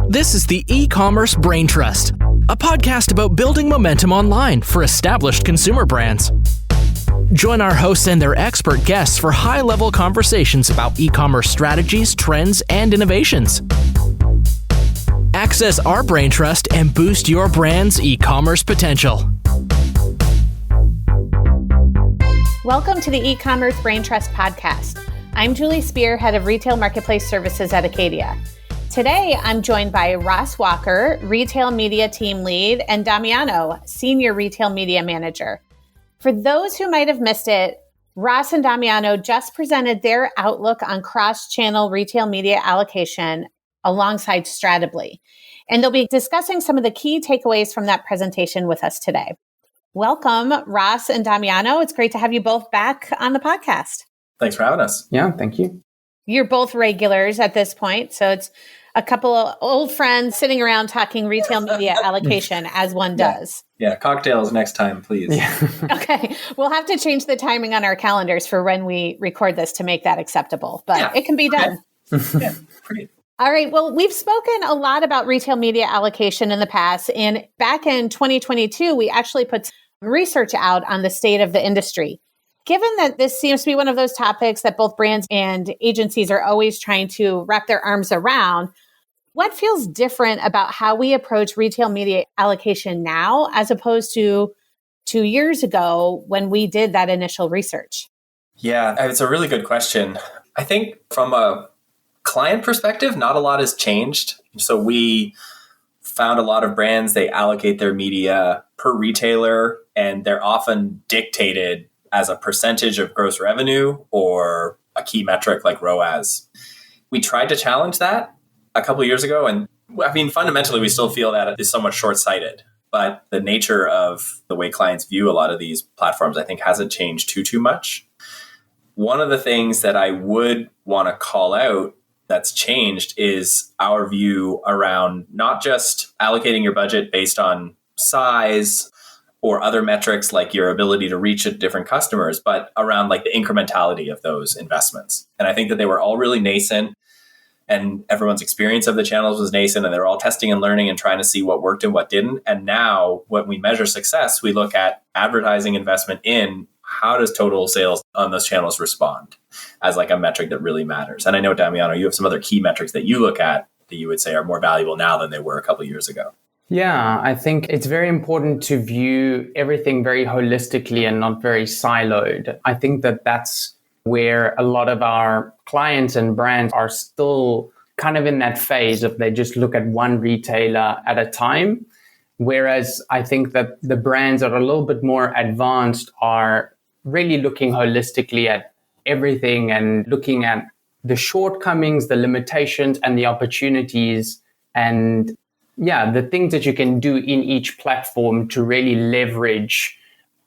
This is the Ecommerce Braintrust, a podcast about building momentum online for established consumer brands. Join our hosts and their expert guests for high-level conversations about e-commerce strategies, trends, and innovations. Access our Braintrust and boost your brand's e-commerce potential. Welcome to the Ecommerce Braintrust podcast. I'm Julie Spear, Head of Retail Marketplace Services at Acadia. Today, I'm joined by Ross Walker, Retail Media Team Lead, and Damiano, Senior Retail Media Manager. For those who might have missed it, Ross and Damiano just presented their outlook on cross-channel retail media allocation alongside Stratably. And they'll be discussing some of the key takeaways from that presentation with us today. Welcome, Ross and Damiano. It's great to have you both back on the podcast. Thanks for having us. Yeah, thank you. You're both regulars at this point, so it's a couple of old friends sitting around talking retail media allocation as one does. Yeah, cocktails next time, please. Yeah. Okay, we'll have to change the timing on our calendars for when we record this to make that acceptable, but it can be done. Yeah, great. All right, well, we've spoken a lot about retail media allocation in the past, and back in 2022, we actually put some research out on the state of the industry. Given that this seems to be one of those topics that both brands and agencies are always trying to wrap their arms around, what feels different about how we approach retail media allocation now as opposed to 2 years ago when we did that initial research? Yeah, it's a really good question. I think from a client perspective, not a lot has changed. So we found a lot of brands, they allocate their media per retailer, and they're often dictated as a percentage of gross revenue or a key metric like ROAS. We tried to challenge that a couple of years ago. And I mean, fundamentally, we still feel that it is somewhat short-sighted. But the nature of the way clients view a lot of these platforms, I think, hasn't changed too much. One of the things that I would want to call out that's changed is our view around not just allocating your budget based on size or other metrics like your ability to reach different customers, but around like the incrementality of those investments. And I think that they were all really nascent and everyone's experience of the channels was nascent and they're all testing and learning and trying to see what worked and what didn't. And now when we measure success, we look at advertising investment in how does total sales on those channels respond as like a metric that really matters. And I know, Damiano, you have some other key metrics that you look at that you would say are more valuable now than they were a couple of years ago. Yeah, I think it's very important to view everything very holistically and not very siloed. I think that that's where a lot of our clients and brands are still kind of in that phase of they just look at one retailer at a time. Whereas I think that the brands that are a little bit more advanced are really looking holistically at everything and looking at the shortcomings, the limitations, and the opportunities, and the things that you can do in each platform to really leverage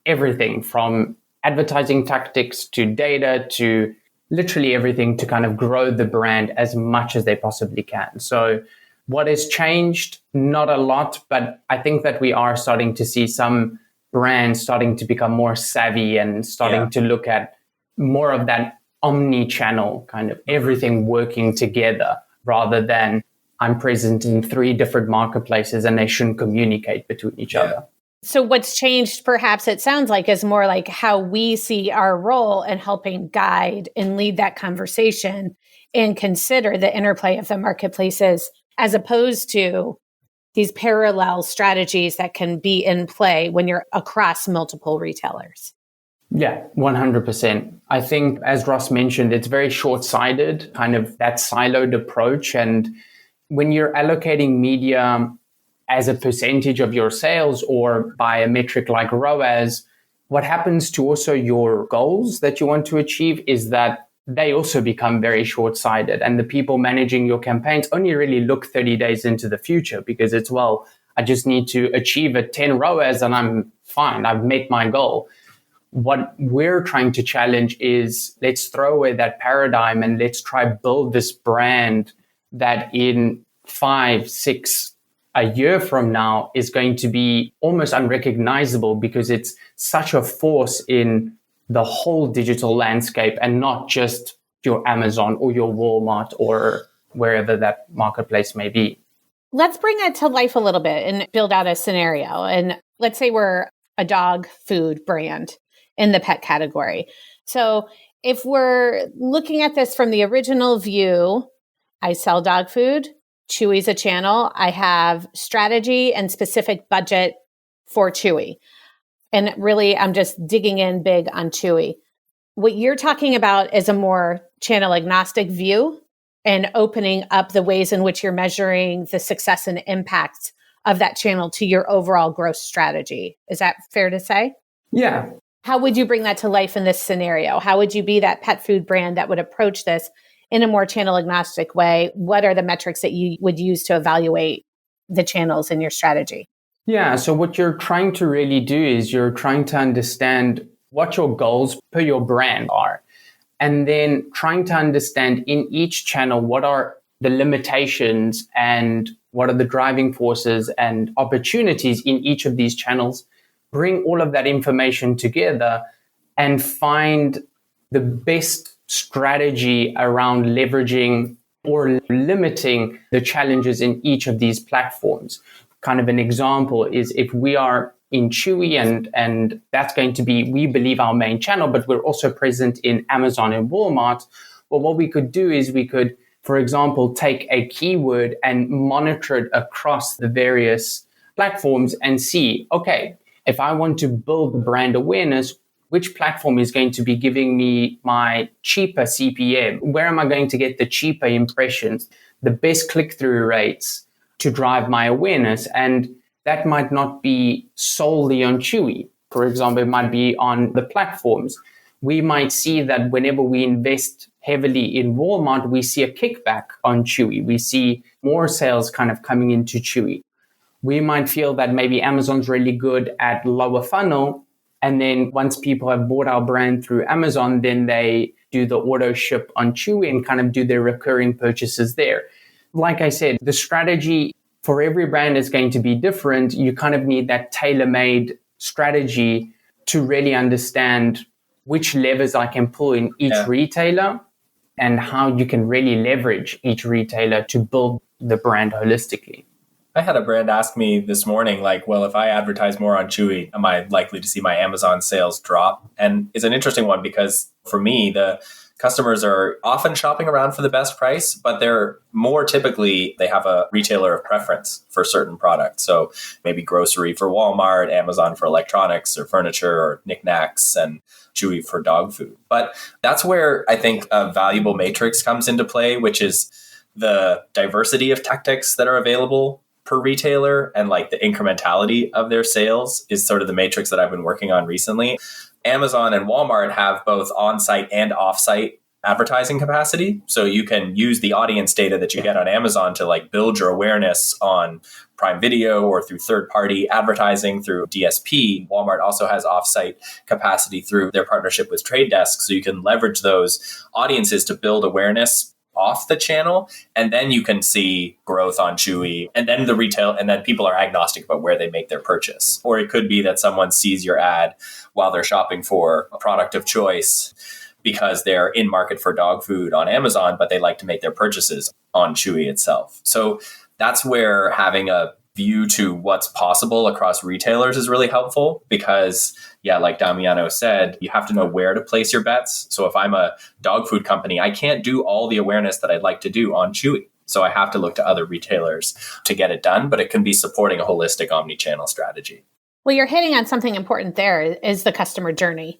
everything from advertising tactics to data to literally everything to kind of grow the brand as much as they possibly can. So what has changed? Not a lot, but I think that we are starting to see some brands starting to become more savvy and starting to look at more of that omnichannel kind of everything working together rather than I'm present in 3 different marketplaces and they shouldn't communicate between each other. So what's changed, perhaps it sounds like, is more like how we see our role in helping guide and lead that conversation and consider the interplay of the marketplaces as opposed to these parallel strategies that can be in play when you're across multiple retailers. Yeah, 100%. I think, as Ross mentioned, it's very short-sighted, kind of that siloed approach. And when you're allocating media as a percentage of your sales or by a metric like ROAS, what happens to also your goals that you want to achieve is that they also become very short-sighted. And the people managing your campaigns only really look 30 days into the future because it's, well, I just need to achieve a 10 ROAS and I'm fine. I've met my goal. What we're trying to challenge is let's throw away that paradigm and let's try build this brand that in 5, 6, a year from now is going to be almost unrecognizable because it's such a force in the whole digital landscape and not just your Amazon or your Walmart or wherever that marketplace may be. Let's bring it to life a little bit and build out a scenario. And let's say we're a dog food brand in the pet category. So if we're looking at this from the original view, I sell dog food, Chewy's a channel, I have strategy and specific budget for Chewy. And really, I'm just digging in big on Chewy. What you're talking about is a more channel agnostic view and opening up the ways in which you're measuring the success and impact of that channel to your overall growth strategy. Is that fair to say? Yeah. How would you bring that to life in this scenario? How would you be that pet food brand that would approach this in a more channel agnostic way? What are the metrics that you would use to evaluate the channels in your strategy? Yeah. So what you're trying to really do is you're trying to understand what your goals per your brand are. And then trying to understand in each channel, what are the limitations and what are the driving forces and opportunities in each of these channels. Bring all of that information together and find the best strategy around leveraging or limiting the challenges in each of these platforms. Kind of an example is if we are in Chewy and that's going to be, we believe, our main channel, but we're also present in Amazon and Walmart. Well, what we could do is we could, for example, take a keyword and monitor it across the various platforms and see, okay, if I want to build brand awareness, which platform is going to be giving me my cheaper CPM? Where am I going to get the cheaper impressions, the best click-through rates to drive my awareness? And that might not be solely on Chewy. For example, it might be on the platforms. We might see that whenever we invest heavily in Walmart, we see a kickback on Chewy. We see more sales kind of coming into Chewy. We might feel that maybe Amazon's really good at lower funnel. And then once people have bought our brand through Amazon, then they do the auto ship on Chewy and kind of do their recurring purchases there. Like I said, the strategy for every brand is going to be different. You kind of need that tailor-made strategy to really understand which levers I can pull in each retailer and how you can really leverage each retailer to build the brand holistically. I had a brand ask me this morning, like, well, if I advertise more on Chewy, am I likely to see my Amazon sales drop? And it's an interesting one because for me, the customers are often shopping around for the best price, but they're more typically, they have a retailer of preference for certain products. So maybe grocery for Walmart, Amazon for electronics or furniture or knickknacks, and Chewy for dog food. But that's where I think a valuable matrix comes into play, which is the diversity of tactics that are available per retailer and like the incrementality of their sales is sort of the matrix that I've been working on recently. Amazon and Walmart have both on-site and off-site advertising capacity. So you can use the audience data that you get on Amazon to like build your awareness on Prime Video or through third-party advertising through DSP. Walmart also has off-site capacity through their partnership with Trade Desk. So you can leverage those audiences to build awareness off the channel, and then you can see growth on Chewy, and then the retail, and then people are agnostic about where they make their purchase. Or it could be that someone sees your ad while they're shopping for a product of choice because they're in market for dog food on Amazon, but they like to make their purchases on Chewy itself. So that's where having a view to what's possible across retailers is really helpful because, yeah, like Damiano said, you have to know where to place your bets. So if I'm a dog food company, I can't do all the awareness that I'd like to do on Chewy. So I have to look to other retailers to get it done, but it can be supporting a holistic omnichannel strategy. Well, you're hitting on something important there is the customer journey.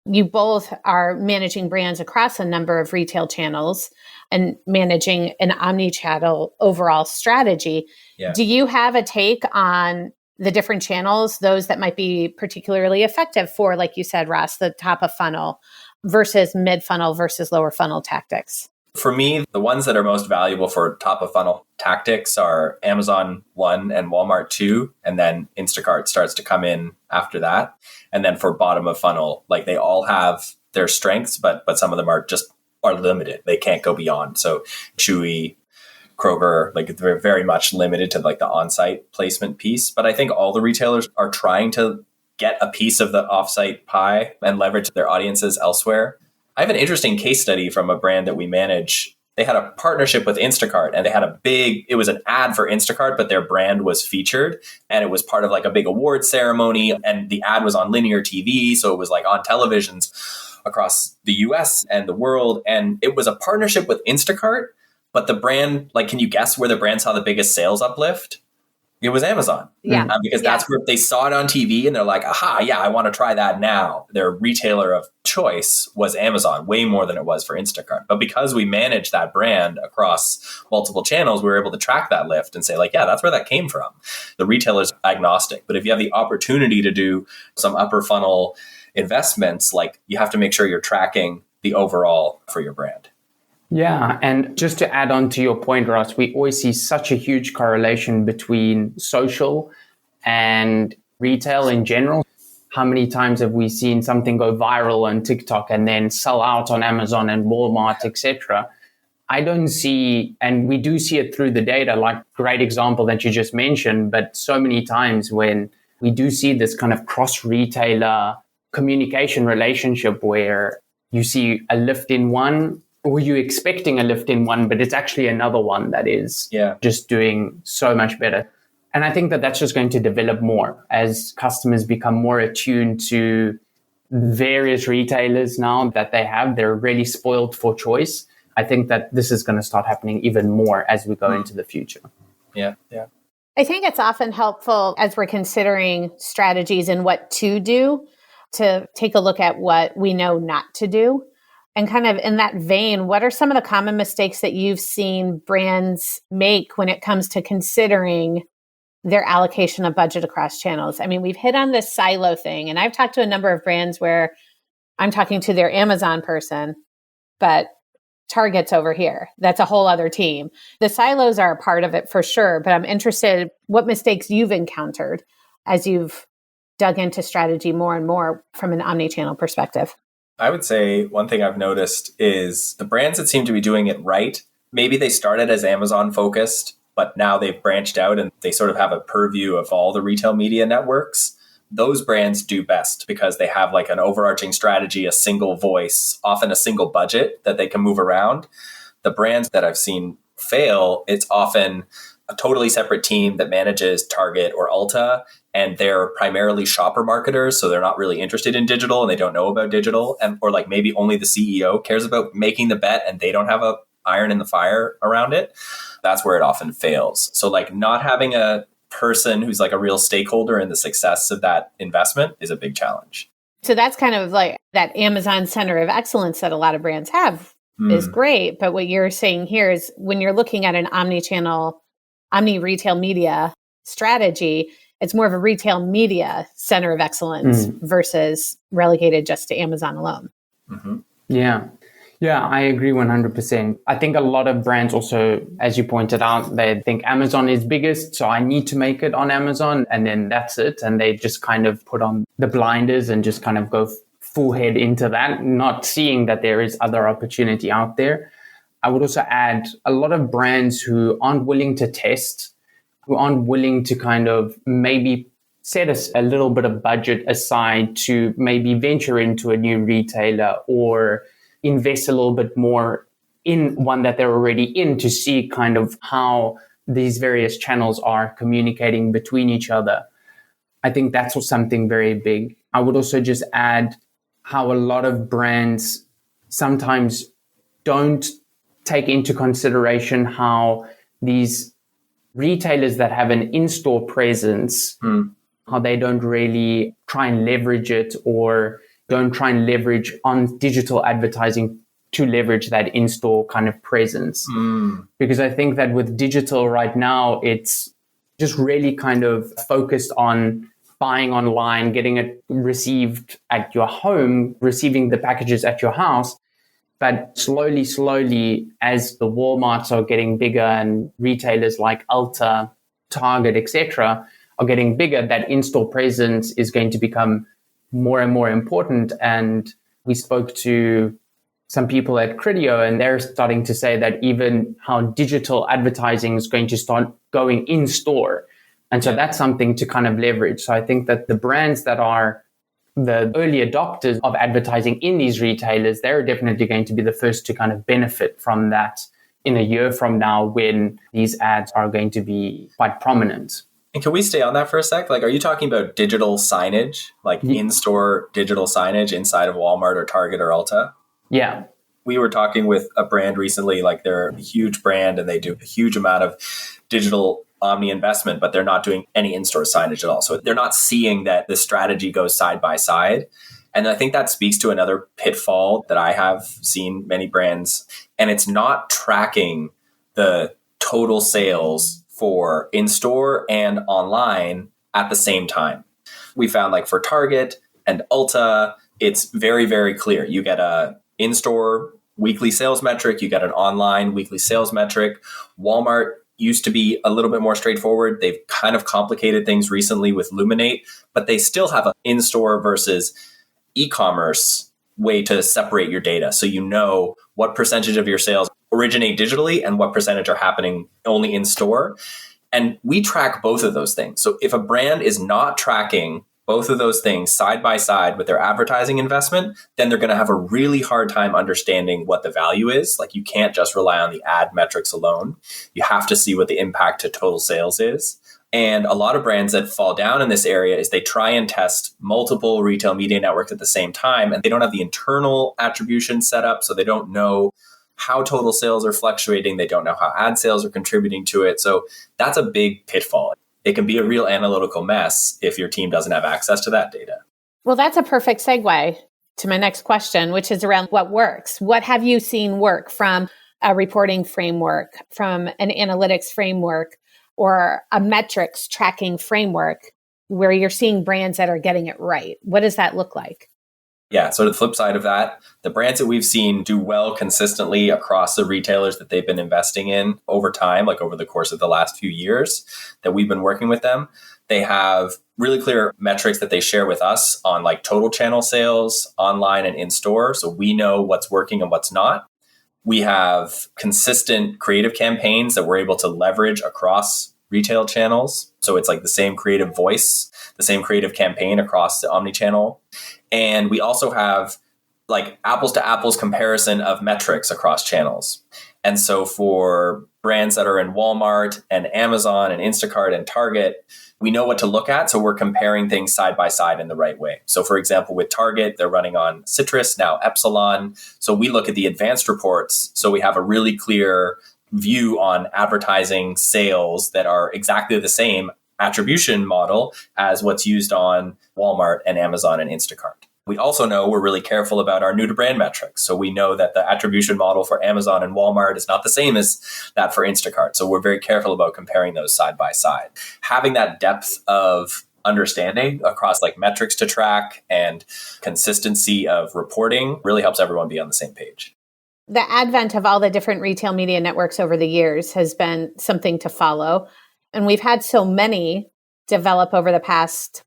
You both are managing brands across a number of retail channels and managing an omnichannel overall strategy. Yeah. Do you have a take on the different channels, those that might be particularly effective for, like you said, Ross, the top of funnel versus mid funnel versus lower funnel tactics? For me, the ones that are most valuable for top of funnel tactics are Amazon 1 and Walmart 2, and then Instacart starts to come in after that. And then for bottom of funnel, like they all have their strengths, but some of them are limited. They can't go beyond. So Chewy, Kroger, like they're very much limited to like the on-site placement piece. But I think all the retailers are trying to get a piece of the off-site pie and leverage their audiences elsewhere. I have an interesting case study from a brand that we manage they had a partnership with Instacart, and they had it was an ad for Instacart, but their brand was featured, and it was part of like a big award ceremony, and the ad was on linear TV. So it was like on televisions across the US and the world. And it was a partnership with Instacart, but the brand, like, can you guess where the brand saw the biggest sales uplift? It was Amazon. Yeah. Because that's where they saw it on TV and they're like, aha, yeah, I want to try that now. Their retailer of choice was Amazon, way more than it was for Instacart. But because we managed that brand across multiple channels, we were able to track that lift and say, like, yeah, that's where that came from. The retailer's agnostic. But if you have the opportunity to do some upper funnel investments, like, you have to make sure you're tracking the overall for your brand. Yeah. And just to add on to your point, Ross, we always see such a huge correlation between social and retail in general. How many times have we seen something go viral on TikTok and then sell out on Amazon and Walmart, etc.? I don't see, and we do see it through the data, like great example that you just mentioned, but so many times when we do see this kind of cross-retailer communication relationship where you see a lift in one, or you're expecting a lift in one, but it's actually another one that is just doing so much better. And I think that that's just going to develop more as customers become more attuned to various retailers now that they have. They're really spoiled for choice. I think that this is going to start happening even more as we go into the future. Yeah. I think it's often helpful as we're considering strategies and what to do to take a look at what we know not to do. And kind of in that vein, what are some of the common mistakes that you've seen brands make when it comes to considering their allocation of budget across channels? I mean, we've hit on this silo thing, and I've talked to a number of brands where I'm talking to their Amazon person, but Target's over here. That's a whole other team. The silos are a part of it for sure, but I'm interested what mistakes you've encountered as you've dug into strategy more and more from an omnichannel perspective. I would say one thing I've noticed is the brands that seem to be doing it right, maybe they started as Amazon focused, but now they've branched out and they sort of have a purview of all the retail media networks. Those brands do best because they have like an overarching strategy, a single voice, often a single budget that they can move around. The brands that I've seen fail, it's often a totally separate team that manages Target or Ulta, and they're primarily shopper marketers, so they're not really interested in digital and they don't know about digital, and or like maybe only the CEO cares about making the bet and they don't have a iron in the fire around it. That's where it often fails. So like not having a person who's like a real stakeholder in the success of that investment is a big challenge. So that's kind of like that Amazon center of excellence that a lot of brands have is great. But what you're saying here is when you're looking at an omni-channel, omni-retail media strategy, it's more of a retail media center of excellence versus relegated just to Amazon alone. Yeah, I agree 100%. I think a lot of brands also, as you pointed out, they think Amazon is biggest, so I need to make it on Amazon, and then that's it. And they just kind of put on the blinders and just kind of go full head into that, not seeing that there is other opportunity out there. I would also add a lot of brands who aren't willing to test, who aren't willing to kind of maybe set a little bit of budget aside to maybe venture into a new retailer or invest a little bit more in one that they're already in to see kind of how these various channels are communicating between each other. I think that's something very big. I would also just add how a lot of brands sometimes don't take into consideration how these retailers that have an in-store presence, how they don't really try and leverage it or don't try and leverage on digital advertising to leverage that in-store kind of presence. Because I think that with digital right now, it's just really kind of focused on buying online, getting it received at your home, receiving the packages at your house. But slowly, as the Walmarts are getting bigger and retailers like Ulta, Target, etc., are getting bigger, that in-store presence is going to become more and more important. And we spoke to some people at Criteo, and they're starting to say that even how digital advertising is going to start going in-store. And so that's something to kind of leverage. So I think that the brands that are the early adopters of advertising in these retailers, they're definitely going to be the first to kind of benefit from that in a year from now when these ads are going to be quite prominent. And can we stay on that for a sec? Like, are you talking about digital signage, like in-store digital signage inside of Walmart or Target or Ulta? Yeah. We were talking with a brand recently, like they're a huge brand and they do a huge amount of digital omni investment, but they're not doing any in-store signage at all. So they're not seeing that the strategy goes side by side. And I think that speaks to another pitfall that I have seen many brands, and it's not tracking the total sales for in-store and online at the same time. We found like for Target and Ulta, it's very, very clear. You get a in-store weekly sales metric, you get an online weekly sales metric. Walmart used to be a little bit more straightforward. They've kind of complicated things recently with Luminate, but they still have an in-store versus e-commerce way to separate your data. So you know what percentage of your sales originate digitally and what percentage are happening only in store. And we track both of those things. So if a brand is not tracking both of those things side by side with their advertising investment, then they're going to have a really hard time understanding what the value is. Like, you can't just rely on the ad metrics alone. You have to see what the impact to total sales is. And a lot of brands that fall down in this area is they try and test multiple retail media networks at the same time, and they don't have the internal attribution set up. So they don't know how total sales are fluctuating. They don't know how ad sales are contributing to it. So that's a big pitfall. It can be a real analytical mess if your team doesn't have access to that data. Well, that's a perfect segue to my next question, which is around what works. What have you seen work from a reporting framework, from an analytics framework, or a metrics tracking framework where you're seeing brands that are getting it right? What does that look like? Yeah, so the flip side of that, the brands that we've seen do well consistently across the retailers that they've been investing in over time, like over the course of the last few years that we've been working with them, they have really clear metrics that they share with us on like total channel sales, online and in-store. So we know what's working and what's not. We have consistent creative campaigns that we're able to leverage across retail channels. So it's like the same creative voice, the same creative campaign across the omnichannel. And we also have like apples to apples comparison of metrics across channels. And so for brands that are in Walmart and Amazon and Instacart and Target, we know what to look at. So we're comparing things side by side in the right way. So for example, with Target, they're running on Citrus, now Epsilon. So we look at the advanced reports. So we have a really clear view on advertising sales that are exactly the same attribution model as what's used on Walmart and Amazon and Instacart. We also know we're really careful about our new to brand metrics. So we know that the attribution model for Amazon and Walmart is not the same as that for Instacart. So we're very careful about comparing those side by side. Having that depth of understanding across like metrics to track and consistency of reporting really helps everyone be on the same page. The advent of all the different retail media networks over the years has been something to follow. And we've had so many develop over the past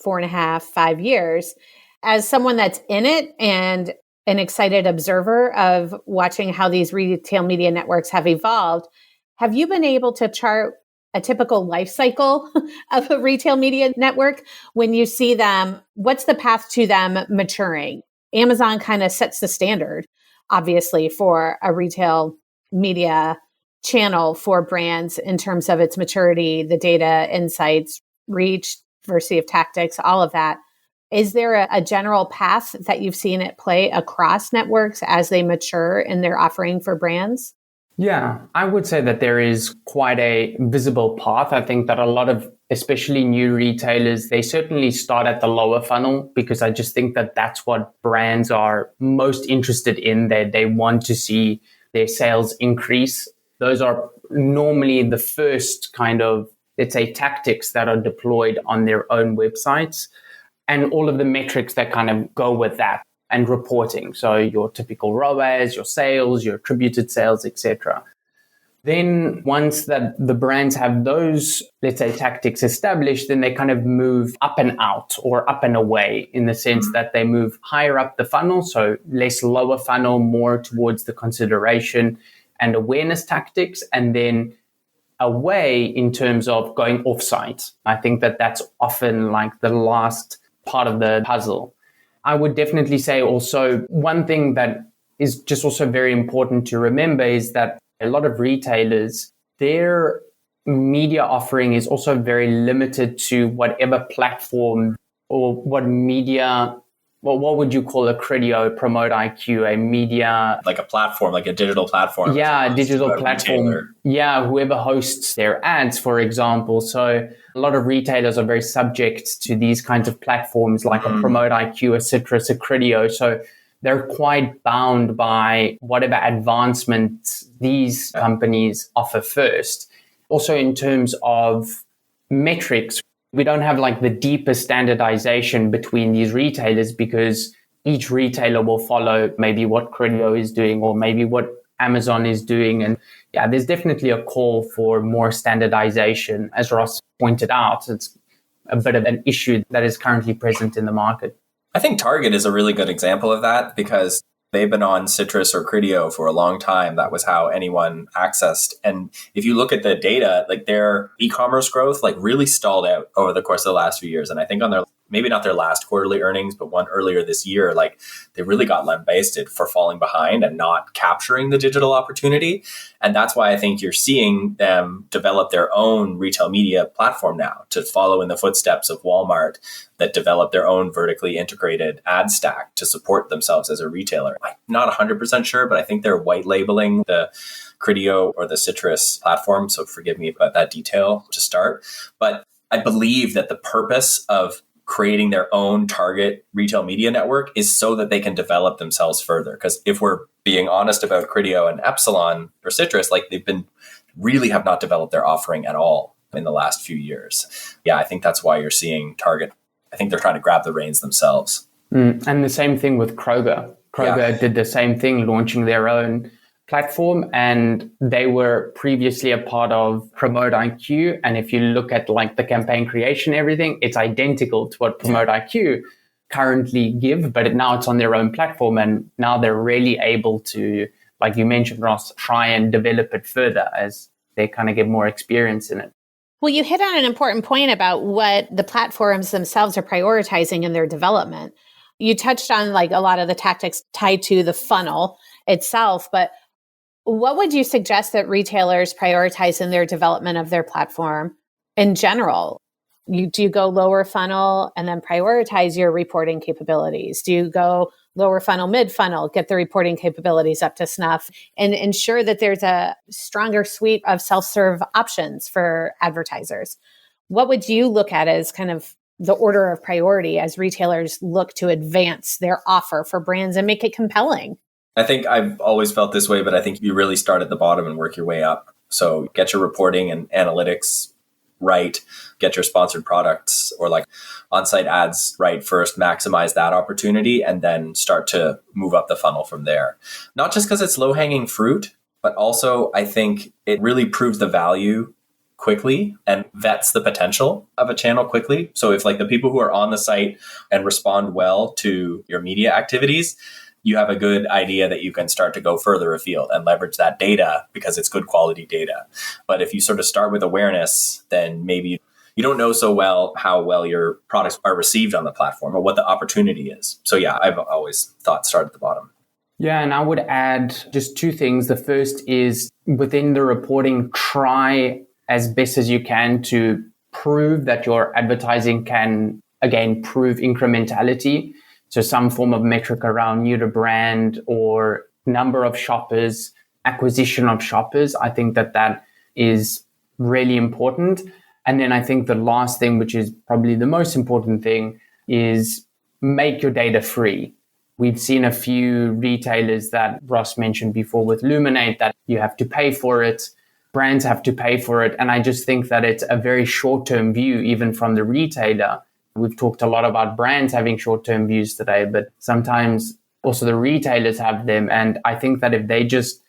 4.5, 5 years. As someone that's in it and an excited observer of watching how these retail media networks have evolved, have you been able to chart a typical life cycle of a retail media network when you see them? What's the path to them maturing? Amazon kind of sets the standard, obviously, for a retail media channel for brands in terms of its maturity, the data, insights, reach, diversity of tactics, all of that. Is there a general path that you've seen it play across networks as they mature in their offering for brands? Yeah, I would say that there is quite a visible path. I think that a lot of, especially new retailers, they certainly start at the lower funnel because I just think that that's what brands are most interested in. They want to see their sales increase. Those are normally the first kind of, let's say, tactics that are deployed on their own websites and all of the metrics that kind of go with that and reporting. So your typical ROAS, your sales, your attributed sales, etc. Then once that the brands have those, let's say, tactics established, then they kind of move up and out or up and away in the sense that they move higher up the funnel. So less lower funnel, more towards the consideration and awareness tactics, and then away in terms of going offsite. I think that that's often like the last part of the puzzle. I would definitely say also one thing that is just also very important to remember is that a lot of retailers, their media offering is also very limited to whatever platform or what media, well, what would you call a Criteo, Promote IQ, a media? Like a platform, like a digital platform. Yeah, a digital platform. Retailer. Yeah, whoever hosts their ads, for example. So a lot of retailers are very subject to these kinds of platforms like a Promote IQ, a Citrus, a Criteo. So they're quite bound by whatever advancement these companies offer first. Also, in terms of metrics, we don't have like the deeper standardization between these retailers because each retailer will follow maybe what Criteo is doing or maybe what Amazon is doing. And yeah, there's definitely a call for more standardization. As Ross pointed out, it's a bit of an issue that is currently present in the market. I think Target is a really good example of that because they've been on Citrus or Criteo for a long time. That was how anyone accessed. And if you look at the data, like their e-commerce growth, like really stalled out over the course of the last few years. And I think on their, maybe not their last quarterly earnings, but one earlier this year, like they really got lambasted for falling behind and not capturing the digital opportunity. And that's why I think you're seeing them develop their own retail media platform now to follow in the footsteps of Walmart that develop their own vertically integrated ad stack to support themselves as a retailer. I'm not 100% sure, but I think they're white labeling the Criteo or the Citrus platform. So forgive me about that detail to start. But I believe that the purpose of creating their own target retail media network is so that they can develop themselves further. Because if we're being honest about Criteo and Epsilon or Citrus, like they've been really have not developed their offering at all in the last few years. Yeah, I think that's why you're seeing Target. I think they're trying to grab the reins themselves. And the same thing with Kroger. Kroger did the same thing, launching their own platform, and they were previously a part of Promote IQ. And if you look at like the campaign creation, everything, it's identical to what Promote IQ currently give, but now it's on their own platform. And now they're really able to, like you mentioned, Ross, try and develop it further as they kind of get more experience in it. Well, you hit on an important point about what the platforms themselves are prioritizing in their development. You touched on like a lot of the tactics tied to the funnel itself, but what would you suggest that retailers prioritize in their development of their platform in general? Do you go lower funnel and then prioritize your reporting capabilities? Do you go lower funnel, mid funnel, get the reporting capabilities up to snuff and ensure that there's a stronger suite of self-serve options for advertisers? What would you look at as kind of the order of priority as retailers look to advance their offer for brands and make it compelling? I think I've always felt this way, but I think you really start at the bottom and work your way up. So get your reporting and analytics right, get your sponsored products or like on-site ads right first, maximize that opportunity, and then start to move up the funnel from there. Not just because it's low-hanging fruit, but also I think it really proves the value quickly and vets the potential of a channel quickly. So if like the people who are on the site and respond well to your media activities, you have a good idea that you can start to go further afield and leverage that data because it's good quality data. But if you sort of start with awareness, then maybe you don't know so well how well your products are received on the platform or what the opportunity is. So yeah, I've always thought start at the bottom. Yeah, and I would add just two things. The first is within the reporting, try as best as you can to prove that your advertising can, again, prove incrementality. So some form of metric around new to brand or number of shoppers, acquisition of shoppers. I think that is really important. And then I think the last thing, which is probably the most important thing, is make your data free. We've seen a few retailers that Ross mentioned before with Luminate that you have to pay for it. Brands have to pay for it. And I just think that it's a very short-term view, even from the retailer. We've talked a lot about brands having short-term views today, but sometimes also the retailers have them. And I think that if they just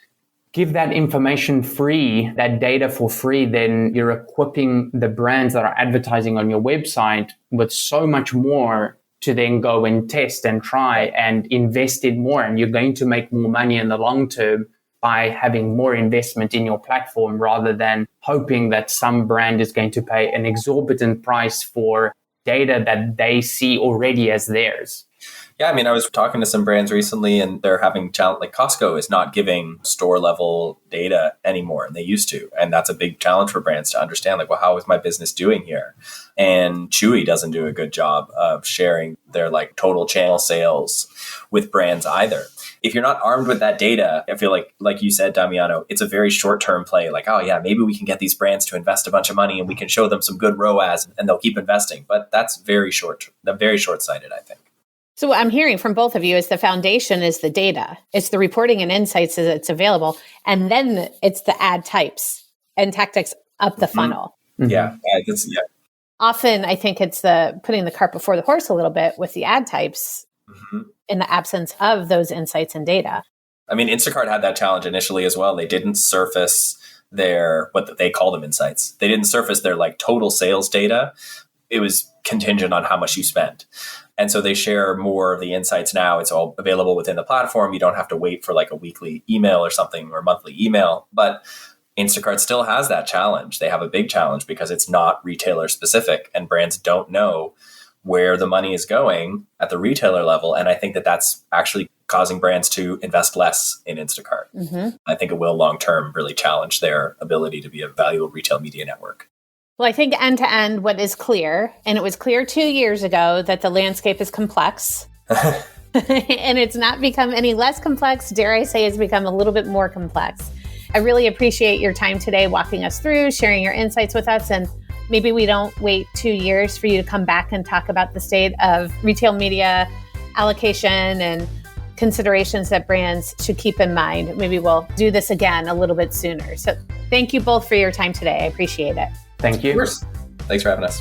give that information free, that data for free, then you're equipping the brands that are advertising on your website with so much more to then go and test and try and invest in more. And you're going to make more money in the long term by having more investment in your platform rather than hoping that some brand is going to pay an exorbitant price for data that they see already as theirs. Yeah, I mean, I was talking to some brands recently and they're having challenge, like Costco is not giving store level data anymore, and they used to. And that's a big challenge for brands to understand, like, well, how is my business doing here? And Chewy doesn't do a good job of sharing their like total channel sales with brands either. If you're not armed with that data, I feel like you said, Damiano, it's a very short-term play. Like, oh yeah, maybe we can get these brands to invest a bunch of money and we can show them some good ROAS and they'll keep investing. But that's very short-sighted, I think. So what I'm hearing from both of you is the foundation is the data. It's the reporting and insights that's available. And then it's the ad types and tactics up the funnel. Mm-hmm. Yeah. Often I think it's the putting the cart before the horse a little bit with the ad types in the absence of those insights and data. I mean, Instacart had that challenge initially as well. They didn't surface their, what they call them, insights. They didn't surface their like total sales data. It was contingent on how much you spent. And so they share more of the insights now. It's all available within the platform. You don't have to wait for like a weekly email or something or monthly email. But Instacart still has that challenge. They have a big challenge because it's not retailer specific and brands don't know where the money is going at the retailer level. And I think that that's actually causing brands to invest less in Instacart. I think it will long-term really challenge their ability to be a valuable retail media network. Well, I think end to end, what is clear, and it was clear 2 years ago that the landscape is complex and it's not become any less complex. Dare I say it's become a little bit more complex. I really appreciate your time today, walking us through, sharing your insights with us. And maybe we don't wait 2 years for you to come back and talk about the state of retail media allocation and considerations that brands should keep in mind. Maybe we'll do this again a little bit sooner. So thank you both for your time today. I appreciate it. Thank you. Of course. Thanks for having us.